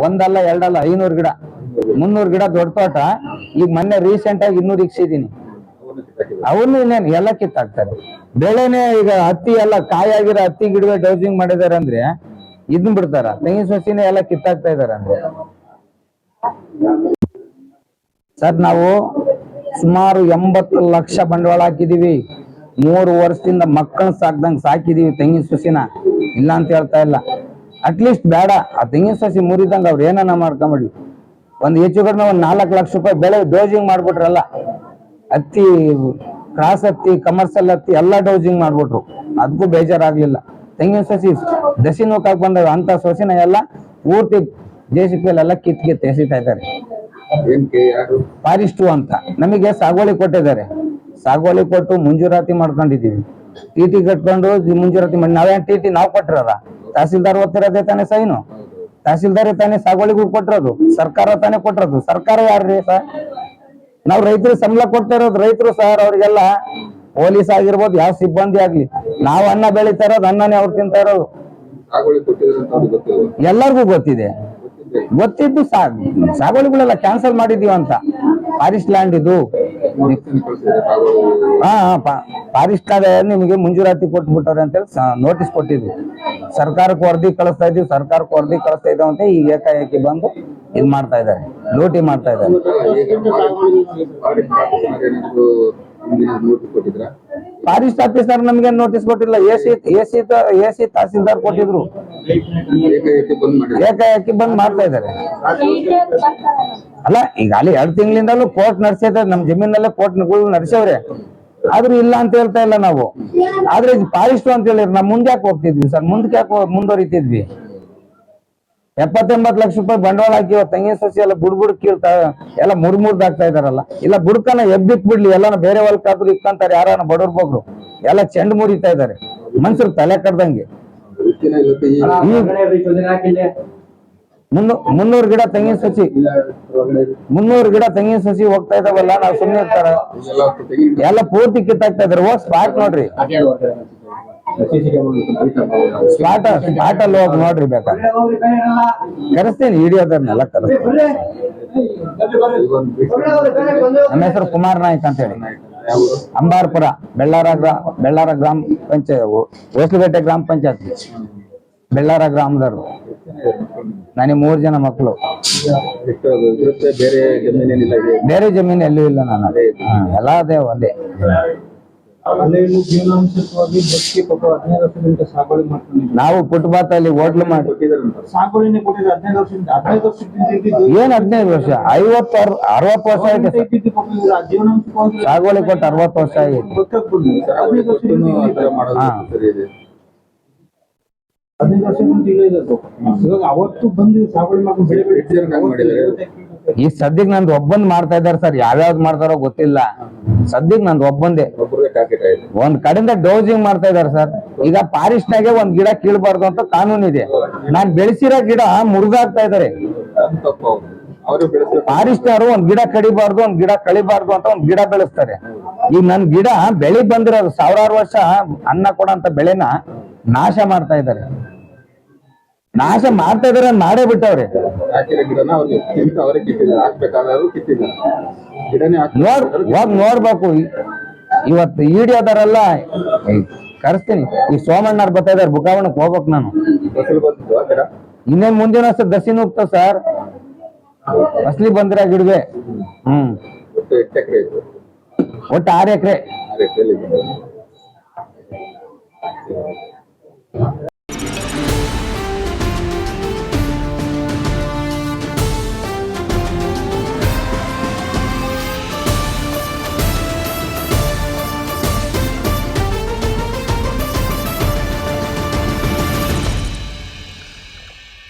ಒಂದಲ್ಲ ಎರಡಲ್ಲ 500 ಗಿಡ 300 ಗಿಡ ದೊಡ್ಡ ತೋಟ. ಈಗ ಮೊನ್ನೆ ರೀಸೆಂಟ್ ಆಗಿ 200 ಇಕ್ಸಿದೀನಿ. ಅವನು ಇನ್ನೇನು ಎಲ್ಲ ಕಿತ್ತಾಕ್ತಾರೆ. ಬೆಳೆನೆ ಈಗ ಹತ್ತಿ ಎಲ್ಲ ಕಾಯಾಗಿರೋ ಹತ್ತಿ ಗಿಡವೇ ಡೌಸಿಂಗ್ ಮಾಡಿದಾರೆ ಅಂದ್ರೆ ಇದನ್ ಬಿಡ್ತಾರ. ತೆಂಗಿನ ಸಸಿನೇ ಎಲ್ಲ ಕಿತ್ತಾಕ್ತಾ ಇದಾರೆ ಅಂದ್ರೆ ಸರ್ ನಾವು ಸುಮಾರು 80 ಲಕ್ಷ ಬಂಡವಾಳ ಹಾಕಿದೀವಿ. 3 ವರ್ಷದಿಂದ ಮಕ್ಕಳನ್ನ ಸಾಕ್ದಂಗ್ ಸಾಕಿದೀವಿ ತೆಂಗಿನ ಸಸಿನ, ಇಲ್ಲ ಅಂತ ಹೇಳ್ತಾ ಇಲ್ಲ. ಅಟ್ಲೀಸ್ಟ್ ಬೇಡ ಆ ತೆಂಗಿನ ಸಸಿ ಮುರಿದಂಗ ಅವ್ರು ಏನನ್ನ ಮಾಡ್ಕೊಂಬಿಡ್ಲಿ. ಒಂದ್ ಹೆಚ್ಚು ಕಡಿಮೆ 4 ಲಕ್ಷ ರೂಪಾಯಿ ಬೆಳೆ ಡೋಸಿಂಗ್ ಮಾಡ್ಬಿಟ್ರಲ್ಲ. ಹತ್ತಿ ಕ್ರಾಸ್ ಹತ್ತಿ ಕಮರ್ಷಿಯಲ್ ಹತ್ತಿ ಎಲ್ಲ ಡೋಸಿಂಗ್ ಮಾಡ್ಬಿಟ್ರು, ಅದಕ್ಕೂ ಬೇಜಾರಾಗ್ಲಿಲ್ಲ. ತೆಂಗಿನ ಸಸಿ ದಸಿ ನೋಕಾಕ್ ಬಂದಾಗ ಅಂತ ಸಸಿನ ಎಲ್ಲ ಪೂರ್ತಿ JCP ಎಲ್ಲ ಕಿತ್ ಎಸಿತಾ ಇದ್ದಾರೆ. ಫಾರಿಸ್ಟು ಅಂತ ನಮಗೆ ಸಾಗುವಳಿ ಕೊಟ್ಟಿದ್ದಾರೆ. ಸಾಗುವಳಿ ಕೊಟ್ಟು ಮುಂಜೂರಾತಿ ಮಾಡ್ಕೊಂಡಿದೀವಿ. TT ಕಟ್ಕೊಂಡು ಮುಂಜೂರಾತಿ ಮಾಡಿ ನಾವೇನ್ TT ನಾವು ಕೊಟ್ಟಿರೋದ? ತಹಸೀಲ್ದಾರ್ ಓದ್ತಿರೋದೇ ತಾನೇ ಸೈನು. ತಹಸೀಲ್ದಾರ್ ತಾನೇ ಸಾಗುವಳಿಗೂ ಕೊಟ್ಟಿರೋದು, ಸರ್ಕಾರ ತಾನೇ ಕೊಟ್ಟಿರೋದು. ಸರ್ಕಾರ ಯಾರ್ರಿ ಸರ್? ನಾವು ರೈತರು ಸಂಬಳ ಕೊಡ್ತಾ ಇರೋದು ರೈತರು ಸರ್. ಅವ್ರಿಗೆಲ್ಲ ಪೊಲೀಸ್ ಆಗಿರ್ಬೋದು, ಯಾವ ಸಿಬ್ಬಂದಿ ಆಗ್ಲಿ, ನಾವು ಅನ್ನ ಬೆಳೀತಾ ಇರೋದು ಅನ್ನನೇ ಅವ್ರು ತಿಂತಾ ಇರೋದು. ಎಲ್ಲರಿಗೂ ಗೊತ್ತಿದೆ. ಗೊತ್ತಿದ್ದು ಸಾಗುವಳಿಗಳೆಲ್ಲ ಕ್ಯಾನ್ಸಲ್ ಮಾಡಿದೀವಿ ಅಂತ. ಫಾರೆಸ್ಟ್ ಲ್ಯಾಂಡ್ ಇದು. ಫಾರೆಸ್ಟ್ ನಿಮಗೆ ಮುಂಜೂರಾತಿ ಕೊಟ್ಬಿಟ್ಟಾರೆ ಅಂತ ಹೇಳಿ ನೋಟಿಸ್ ಕೊಟ್ಟಿದ್ವಿ. ಸರ್ಕಾರಕ್ಕೆ ವರದಿ ಕಳಿಸ್ತಾ ಇದೀವಿ, ಸರ್ಕಾರಕ್ಕೆ ವರದಿ ಕಳಿಸ್ತಾ ಇದ್ದಾವೆ ಅಂತ ಈಗ ಏಕಾಏಕಿ ಬಂದು ಇದ್ ಮಾಡ್ತಾ ಇದ್ದಾರೆ, ಲೂಟಿ ಮಾಡ್ತಾ ಇದ್ದಾರೆ. ಫಾರೆಸ್ಟ್ ಆಫೀಸರ್ ನಮ್ಗೆ ನೋಟಿಸ್ ಕೊಟ್ಟಿಲ್ಲ. ಎಸಿ ತಹಸೀಲ್ದಾರ್ ಕೊಟ್ಟಿದ್ರು. ಏಕಾಏಕಿ ಬಂದ್ ಮಾಡ್ತಾ ಇದ್ದಾರೆ. ಅಲ್ಲ ಈಗ ಅಲ್ಲಿ 2 ತಿಂಗಳಿಂದಲೂ ಕೋರ್ಟ್ ನಡೆಸಿದ್ರೆ, ನಮ್ ಜಮೀನಲ್ಲೇ ಕೋರ್ಟ್ಗಳು ನಡೆಸವ್ರೆ. ಆದ್ರೂ ಇಲ್ಲ ಅಂತ ಹೇಳ್ತಾ ಇಲ್ಲ ನಾವು. ಆದ್ರೆ ಫಾರೆಸ್ಟ್ ಅಂತ ಹೇಳಿದ್ರೆ ನಾವು ಮುಂದೆ ಯಾಕೆ ಹೋಗ್ತಿದ್ವಿ ಸರ್? ಮುಂದಕ್ಕೆ ಯಾಕೆ ಮುಂದುವರಿತಿದ್ವಿ? 70-80 ಲಕ್ಷ ರೂಪಾಯಿ ಬಂಡವಾಳ ಹಾಕಿ ತೆಂಗಿನ ಸಸಿ ಎಲ್ಲ ಬುಡ್ ಕೀಳ್ತಾ ಎಲ್ಲ ಮುರ್ದಾಗ್ತಾ ಇದಾರಲ್ಲ. ಇಲ್ಲ ಬುಡ್ಕನ ಎಬ್ಬಿಕ್ ಬಿಡ್ಲಿ, ಎಲ್ಲಾನ ಬೇರೆ ಹೊಲಕ್ಕಾದ್ರು ಇಕ್ಕಂತಾರೆ ಯಾರನ್ನ ಬಡವ್ರ ಬೋಗ್ರು. ಎಲ್ಲ ಚೆಂಡು ಮುರಿತಾ ಇದಾರೆ ಮನ್ಸರು ತಲೆ ಕಡ್ದಂಗೆ. 300 ಗಿಡ ತೆಂಗಿನ ಸಸಿ 300 ಗಿಡ ತೆಂಗಿನ ಸಸಿ ಹೋಗ್ತಾ ಇದಾವಲ್ಲ, ನಾವು ಸುಮ್ಮನೆ ಇರ್ತಾರ? ಎಲ್ಲ ಪೂರ್ತಿ ಕಿತ್ತಾಗ್ತಾ ಇದಾರೆ. ಹೋಗ್ ಸ್ಪಾಟ್ ನೋಡ್ರಿ, ಸ್ಪಾಟ್ ಅಲ್ಲಿ ಹೋಗಿ ನೋಡ್ರಿ. ಬೇಕಾದ್ರೆ ಕರೆಸ್ತೀನಿ, ಹಿಡಿಯೋದನ್ನೆಲ್ಲ ಕರೆಸ್ತೀನಿ. ನಮ್ಮ ಹೆಸರು ಕುಮಾರ್ ನಾಯ್ಕ್ ಅಂತ ಹೇಳಿ, ಅಂಬಾರ್ಪುರ, ಬೆಳ್ಳಾರ ಗ್ರಾಮ ಪಂಚಾಯತ್, ಹೊಸಲುಗಟ್ಟೆ ಗ್ರಾಮ ಪಂಚಾಯತ್, ಬೆಳ್ಳಾರ ಗ್ರಾಮದವರು. ನನಗೆ 3 ಜನ ಮಕ್ಕಳು. ಬೇರೆ ಜಮೀನು ಎಲ್ಲೂ ಇಲ್ಲ. ನಾನು ಎಲ್ಲ ಅದೇ ಒಂದೇ. ನಾವು ಫುಟ್ಪಾತ್ ಅಲ್ಲಿ ಹೋಟ್ಲು ಮಾಡಿ ಏನ್ 15 ವರ್ಷ 50-60 ವರ್ಷ ಆಯ್ತು ಸಾಗುವಳಿ ಕೊಟ್ಟು 60 ವರ್ಷ ಆಗಿದೆ. 15 ವರ್ಷ ಇವಾಗ ಅವತ್ತು ಬಂದು ಸಾಗುವಳಿ ಮಾಡ್ಕೊಂಡು ಈ ಸದ್ಯಕ್ಕೆ ನಂದು ಒಬ್ಬಂದ್ ಮಾಡ್ತಾ ಇದಾರೆ ಸರ್. ಯಾವ್ಯಾವ್ದು ಮಾಡ್ತಾರೋ ಗೊತ್ತಿಲ್ಲ. ಸದ್ಯಕ್ಕೆ ನಂದು ಒಬ್ಬಂದೇ. ಒಂದ್ ಕಡೆಯಿಂದ ಡೋಸಿಂಗ್ ಮಾಡ್ತಾ ಇದಾರೆ ಸರ್. ಈಗ ಫಾರೆಸ್ಟ್ ನಾಗೆ ಒಂದ್ ಗಿಡ ಕೀಳ್ಬಾರ್ದು ಅಂತ ಕಾನೂನು ಇದೆ. ನಾನ್ ಬೆಳೆಸಿರೋ ಗಿಡ ಮುರಿದಾಗ್ತಾ ಇದಾರೆ. ಫಾರೆಸ್ಟ್ನವರು ಒಂದ್ ಗಿಡ ಕಡಿಬಾರ್ದು, ಒಂದ್ ಗಿಡ ಕಳಿಬಾರ್ದು ಅಂತ ಒಂದ್ ಗಿಡ ಬೆಳೆಸ್ತಾರೆ. ಈಗ ನನ್ ಗಿಡ ಬೆಳಿ ಬಂದಿರೋದು 1000 ವರ್ಷ ಅನ್ನ ಕೊಡಂತ ಬೆಳೆನ ನಾಶ ಮಾಡ್ತಾ ಇದ್ದಾರೆ. ನಾಶ ಮಾಡ್ತಾ ಇದಾರೆ, ಮಾಡೇ ಬಿಟ್ಟವ್ರೆ. ನೋಡ್ಬೇಕು. ಇವತ್ತು ಈಡಿಯೋದಾರೆಲ್ಲ ಕರೆಸ್ತೀನಿ. ಈ ಸೋಮಣ್ಣವ್ರು ಬರ್ತಾ ಇದಾರೆ, ಬುಕಾವಣಕ್ಕೆ ಹೋಗ್ಬೇಕು ನಾನು. ಇನ್ನೇನ್ ಮುಂದಿನ ವರ್ಷ ದಸಿನ ಹೋಗ್ತಾವ ಸರ್. ಅಸ್ಲಿ ಬಂದ್ರೆ ಗಿಡವೆ. ಒಟ್ಟು 6 ಎಕರೆ.